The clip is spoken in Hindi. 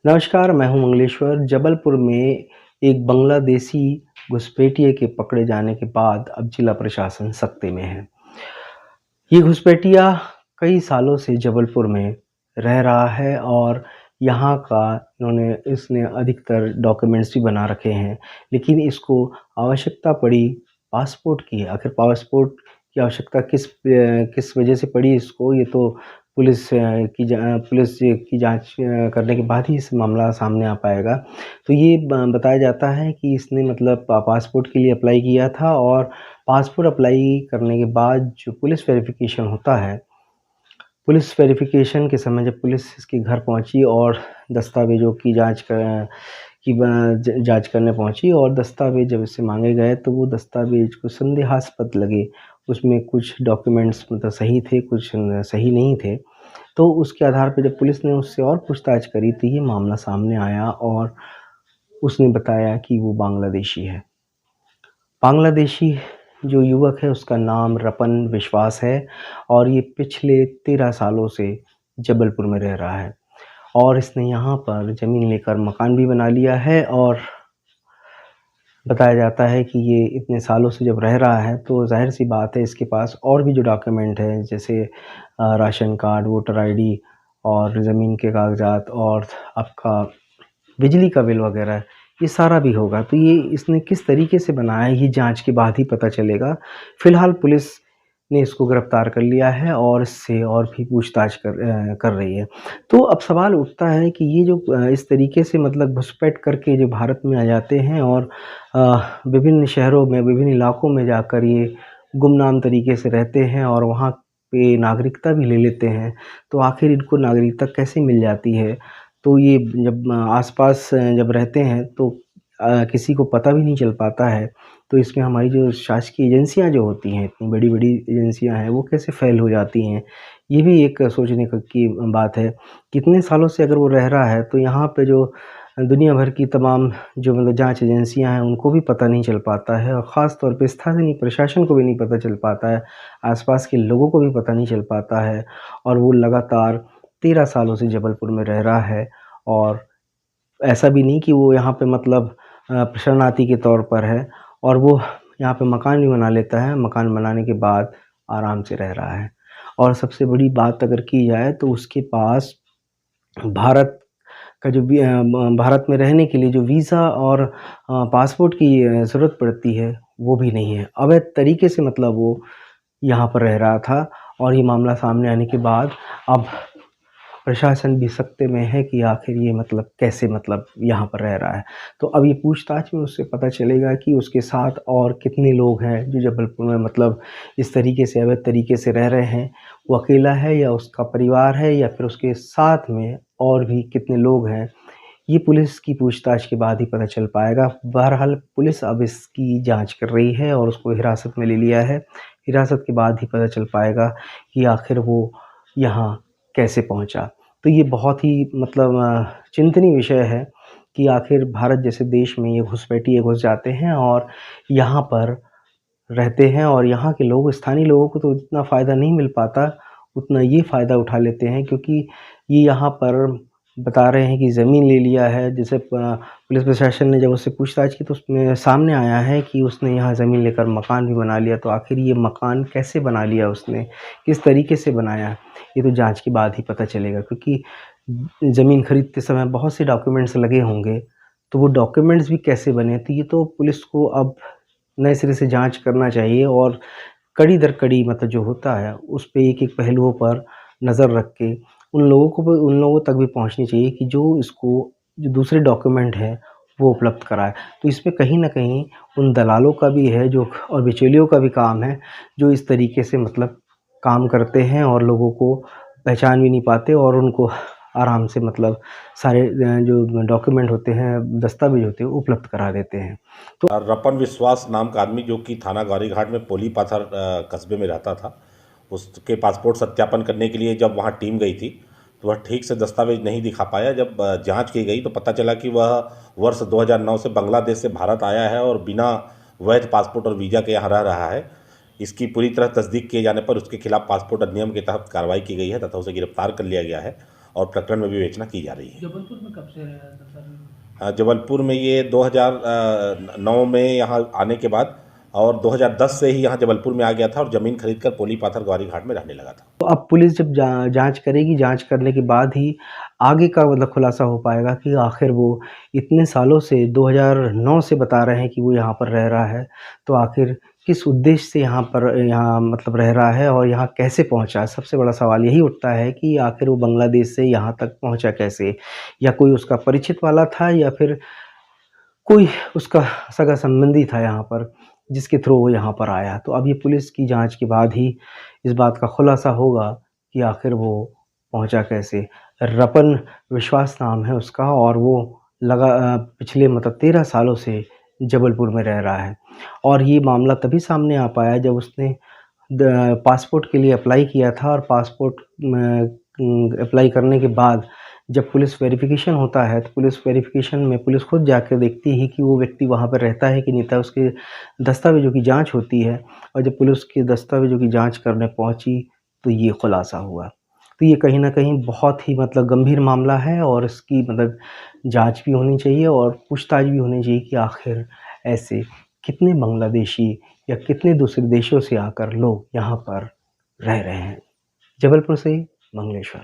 नमस्कार, मैं हूँ मंगलेश्वर। जबलपुर में एक बांग्लादेशी घुसपैठिए के पकड़े जाने के बाद अब जिला प्रशासन सख्ते में है। ये घुसपैठिया कई सालों से जबलपुर में रह रहा है और यहाँ का इसने अधिकतर डॉक्यूमेंट्स भी बना रखे हैं, लेकिन इसको आवश्यकता पड़ी पासपोर्ट की। आखिर पासपोर्ट की आवश्यकता किस वजह से पड़ी इसको, ये तो पुलिस की जाँच करने के बाद ही इस मामला सामने आ पाएगा। तो ये बताया जाता है कि इसने मतलब पासपोर्ट के लिए अप्लाई किया था और पासपोर्ट अप्लाई करने के बाद जो पुलिस वेरिफ़िकेशन होता है, पुलिस वेरिफ़िकेशन के समय जब पुलिस इसके घर पहुँची और दस्तावेज़ों की जाँच करने पहुँची और दस्तावेज़ जब इससे माँगे गए तो वो दस्तावेज़ कुछ संदेहास्पद लगे। उसमें कुछ डॉक्यूमेंट्स मतलब सही थे, कुछ सही नहीं थे। तो उसके आधार पे जब पुलिस ने उससे और पूछताछ करी तो ये मामला सामने आया और उसने बताया कि वो बांग्लादेशी है। बांग्लादेशी जो युवक है उसका नाम रपन विश्वास है और ये पिछले 13 सालों से जबलपुर में रह रहा है और इसने यहाँ पर ज़मीन लेकर मकान भी बना लिया है और बताया जाता है कि ये इतने सालों से जब रह रहा है तो ज़ाहिर-सी बात है इसके पास और भी जो डॉक्यूमेंट हैं जैसे राशन कार्ड, वोटर आईडी और ज़मीन के कागज़ात और आपका बिजली का बिल वग़ैरह, ये सारा भी होगा। तो ये इसने किस तरीके से बनाया है, ये जाँच के बाद ही पता चलेगा। फ़िलहाल पुलिस ने इसको गिरफ़्तार कर लिया है और इससे और भी पूछताछ कर रही है। तो अब सवाल उठता है कि ये जो इस तरीके से मतलब घुसपैठ करके जो भारत में आ जाते हैं और विभिन्न शहरों में, विभिन्न इलाकों में जाकर ये गुमनाम तरीके से रहते हैं और वहाँ पे नागरिकता भी ले लेते हैं। तो आखिर इनको नागरिकता कैसे मिल जाती है? तो ये जब आस-पास जब रहते हैं तो किसी को पता भी नहीं चल पाता है। तो इसमें हमारी जो शासकीय एजेंसियाँ जो होती हैं, इतनी बड़ी-बड़ी एजेंसियाँ हैं, वो कैसे फ़ेल हो जाती हैं? ये भी एक सोचने की बात है। कितने सालों से अगर वो रह रहा है, तो यहाँ पे जो दुनिया भर की तमाम जो मतलब जाँच एजेंसियाँ हैं, उनको भी पता नहीं चल पाता है और ख़ास तौर पे स्थानीय प्रशासन को भी नहीं पता चल पाता है। आस-पास के लोगों को भी पता नहीं चल पाता है और वो लगातार 13 सालों से जबलपुर में रह रहा है और ऐसा भी नहीं कि वो यहाँ पे मतलब शरणार्थी के तौर पर है और वो यहाँ पे मकान भी बना लेता है, मकान बनाने के बाद आराम से रह रहा है। और सबसे बड़ी बात अगर की जाए तो उसके पास भारत का जो भारत में रहने के लिए जो वीज़ा और पासपोर्ट की ज़रूरत पड़ती है, वो भी नहीं है। अवैध तरीके से मतलब वो यहाँ पर रह रहा था और ये मामला सामने आने के बाद अब प्रशासन भी सकते में है कि आखिर ये मतलब कैसे मतलब यहाँ पर रह रहा है। तो अब ये पूछताछ में उससे पता चलेगा कि उसके साथ और कितने लोग हैं जो जबलपुर में मतलब इस तरीके से अवैध तरीके से रह रहे हैं। वो अकेला है या उसका परिवार है या फिर उसके साथ में और भी कितने लोग हैं, ये पुलिस की पूछताछ के बाद ही पता चल पाएगा। बहरहाल पुलिस अब इसकी जाँच कर रही है और उसको हिरासत में ले लिया है। हिरासत के बाद ही पता चल पाएगा कि आखिर वो यहाँ कैसे पहुँचा। तो ये बहुत ही मतलब चिंतनीय विषय है कि आखिर भारत जैसे देश में ये घुसपैठिए घुस जाते हैं और यहाँ पर रहते हैं और यहाँ के लोग स्थानीय लोगों को तो इतना फ़ायदा नहीं मिल पाता, उतना ये फ़ायदा उठा लेते हैं क्योंकि ये यहाँ पर बता रहे हैं कि ज़मीन ले लिया है। जैसे पुलिस प्रशासन ने जब उससे पूछताछ की तो उसमें सामने आया है कि उसने यहाँ ज़मीन लेकर मकान भी बना लिया। तो आखिर ये मकान कैसे बना लिया उसने, किस तरीके से बनाया? ये तो जाँच के बाद ही पता चलेगा क्योंकि ज़मीन खरीदते समय बहुत से डॉक्यूमेंट्स लगे होंगे, तो वो डॉक्यूमेंट्स भी कैसे बने? तो ये तो पुलिस को अब नए सिरे से जाँच करना चाहिए और कड़ी दर कड़ी मतलब जो होता है, उस पे एक-एक पहलुओं पर नज़र रख के उन लोगों तक भी पहुँचनी चाहिए कि जो दूसरे डॉक्यूमेंट हैं, वो उपलब्ध कराएँ। तो इसमें कहीं न कहीं उन दलालों का भी है जो और बिचौलियों का भी काम है, जो इस तरीके से मतलब काम करते हैं और लोगों को पहचान भी नहीं पाते और उनको आराम से मतलब सारे जो डॉक्यूमेंट होते हैं, दस्तावेज़ होते हैं, वो उपलब्ध करा देते हैं। तो और रपन विश्वास नाम का आदमी जो कि थाना गौरीघाट में पोली पाथर कस्बे में रहता था, उसके पासपोर्ट सत्यापन करने के लिए जब वहाँ टीम गई थी तो वह ठीक से दस्तावेज नहीं दिखा पाया। जब जांच की गई तो पता चला कि वह वर्ष 2009 से बांग्लादेश से भारत आया है और बिना वैध पासपोर्ट और वीज़ा के यहाँ रह रहा है। इसकी पूरी तरह तस्दीक किए जाने पर उसके खिलाफ पासपोर्ट अधिनियम के तहत कार्रवाई की गई है तथा उसे गिरफ्तार कर लिया गया है और प्रकरण में विवेचना की जा रही है। जबलपुर में कब से रह रहा था सर? जबलपुर में ये 2009 में यहाँ आने के बाद और 2010 से ही यहाँ जबलपुर में आ गया था और ज़मीन खरीदकर पोली पाथर ग्वारी घाट में रहने लगा था। तो अब पुलिस जब जांच करेगी, जांच करने के बाद ही आगे का मतलब खुलासा हो पाएगा कि आखिर वो इतने सालों से 2009 से बता रहे हैं कि वो यहाँ पर रह रहा है, तो आखिर किस उद्देश्य से यहाँ मतलब रह रहा है और यहाँ कैसे पहुँचा? सबसे बड़ा सवाल यही उठता है कि आखिर वो बांग्लादेश से यहाँ तक पहुँचा कैसे? या कोई उसका परिचित वाला था या फिर कोई उसका सगा-संबंधी था यहाँ पर, जिसके थ्रू वो यहाँ पर आया। तो अब ये पुलिस की जाँच के बाद ही इस बात का खुलासा होगा कि आखिर वो पहुँचा कैसे। रपन विश्वास नाम है उसका और वो पिछले मतलब 13 सालों से जबलपुर में रह रहा है। और ये मामला तभी सामने आ पाया जब उसने पासपोर्ट के लिए अप्लाई किया था और पासपोर्ट अप्लाई करने के बाद जब पुलिस वेरिफ़िकेशन होता है, तो पुलिस वेरिफ़िकेशन में पुलिस खुद जाकर देखती है कि वो व्यक्ति वहाँ पर रहता है कि नहीं था, उसके दस्तावेज़ों की जाँच होती है और जब पुलिस के दस्तावेज़ों की जाँच करने पहुँची, तो ये खुलासा हुआ। तो ये कहीं न कहीं बहुत ही मतलब गंभीर मामला है और इसकी मतलब जाँच भी होनी चाहिए और पूछताछ भी होनी चाहिए कि आखिर ऐसे कितने बांग्लादेशी या कितने दूसरे देशों से आकर लोग यहाँ पर रह रहे हैं। जबलपुर से मंगलेश्वर।